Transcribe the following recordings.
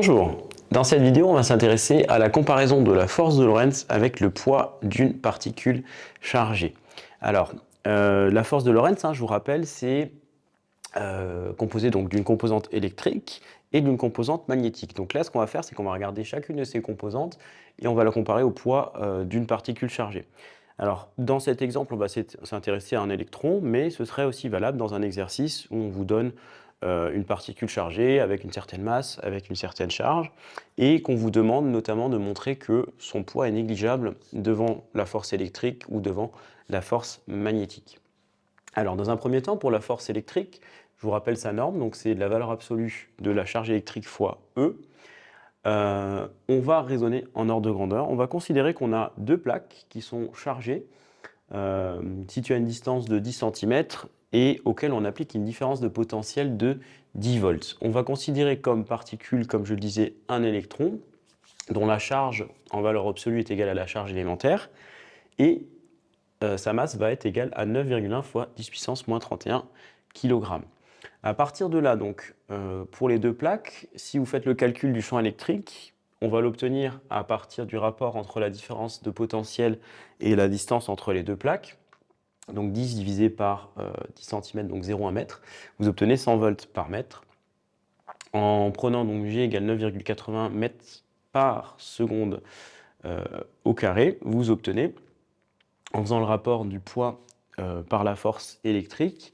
Bonjour, dans cette vidéo on va s'intéresser à la comparaison de la force de Lorentz avec le poids d'une particule chargée. Alors, la force de Lorentz, je vous rappelle, c'est composé donc d'une composante électrique et d'une composante magnétique. Donc là, ce qu'on va faire, c'est qu'on va regarder chacune de ces composantes et on va la comparer au poids d'une particule chargée. Alors, dans cet exemple, on va s'intéresser à un électron, mais ce serait aussi valable dans un exercice où on vous donne une particule chargée avec une certaine masse, avec une certaine charge, et qu'on vous demande notamment de montrer que son poids est négligeable devant la force électrique ou devant la force magnétique. Alors, dans un premier temps, pour la force électrique, je vous rappelle sa norme, donc c'est la valeur absolue de la charge électrique fois E. On va raisonner en ordre de grandeur. On va considérer qu'on a deux plaques qui sont chargées, situées à une distance de 10 cm et auxquelles on applique une différence de potentiel de 10 volts. On va considérer comme particule, comme je le disais, un électron dont la charge en valeur absolue est égale à la charge élémentaire et sa masse va être égale à 9,1 fois 10 puissance moins 31 kg. À partir de là, donc, pour les deux plaques, si vous faites le calcul du champ électrique, on va l'obtenir à partir du rapport entre la différence de potentiel et la distance entre les deux plaques. Donc 10 divisé par 10 cm, donc 0,1 mètre, vous obtenez 100 volts par mètre. En prenant donc G égale 9,80 mètres par seconde au carré, vous obtenez, en faisant le rapport du poids par la force électrique,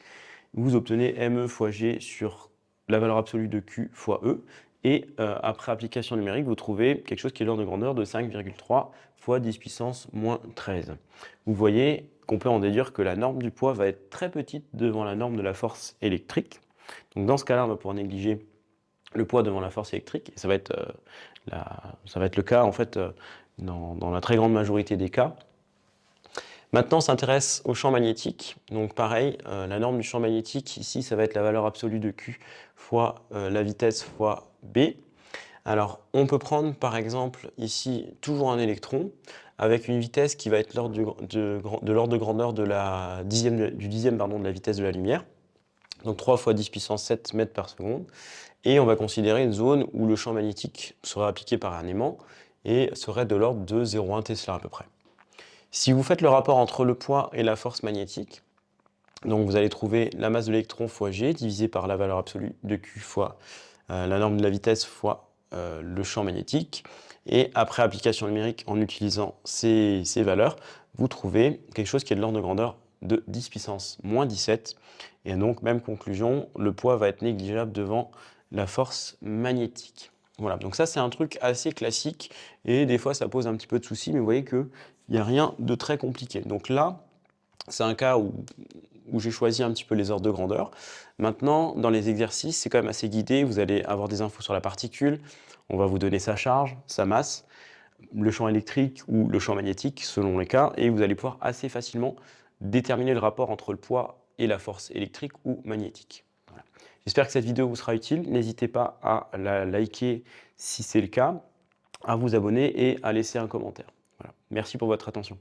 vous obtenez ME fois G sur la valeur absolue de Q fois E. Et après application numérique, vous trouvez quelque chose qui est de l'ordre de grandeur de 5,3 fois 10 puissance moins 13. Vous voyez qu'on peut en déduire que la norme du poids va être très petite devant la norme de la force électrique. Donc dans ce cas-là, on va pouvoir négliger le poids devant la force électrique. Et ça va être le cas en fait dans la très grande majorité des cas. Maintenant, on s'intéresse au champ magnétique. Donc pareil, la norme du champ magnétique, ici, ça va être la valeur absolue de Q fois la vitesse fois B. Alors, on peut prendre par exemple ici toujours un électron avec une vitesse qui va être de l'ordre de grandeur de du dixième de la vitesse de la lumière. Donc 3 fois 10 puissance 7 mètres par seconde. Et on va considérer une zone où le champ magnétique serait appliqué par un aimant et serait de l'ordre de 0,1 Tesla à peu près. Si vous faites le rapport entre le poids et la force magnétique, donc vous allez trouver la masse de l'électron fois G divisé par la valeur absolue de Q fois la norme de la vitesse fois le champ magnétique. Et après application numérique en utilisant ces valeurs, vous trouvez quelque chose qui est de l'ordre de grandeur de 10 puissance moins 17. Et donc, même conclusion, le poids va être négligeable devant la force magnétique. Voilà, donc ça c'est un truc assez classique et des fois ça pose un petit peu de soucis, mais vous voyez qu'il n'y a rien de très compliqué. Donc là, c'est un cas où j'ai choisi un petit peu les ordres de grandeur. Maintenant, dans les exercices, c'est quand même assez guidé. Vous allez avoir des infos sur la particule. On va vous donner sa charge, sa masse, le champ électrique ou le champ magnétique, selon les cas. Et vous allez pouvoir assez facilement déterminer le rapport entre le poids et la force électrique ou magnétique. Voilà. J'espère que cette vidéo vous sera utile. N'hésitez pas à la liker si c'est le cas, à vous abonner et à laisser un commentaire. Voilà. Merci pour votre attention.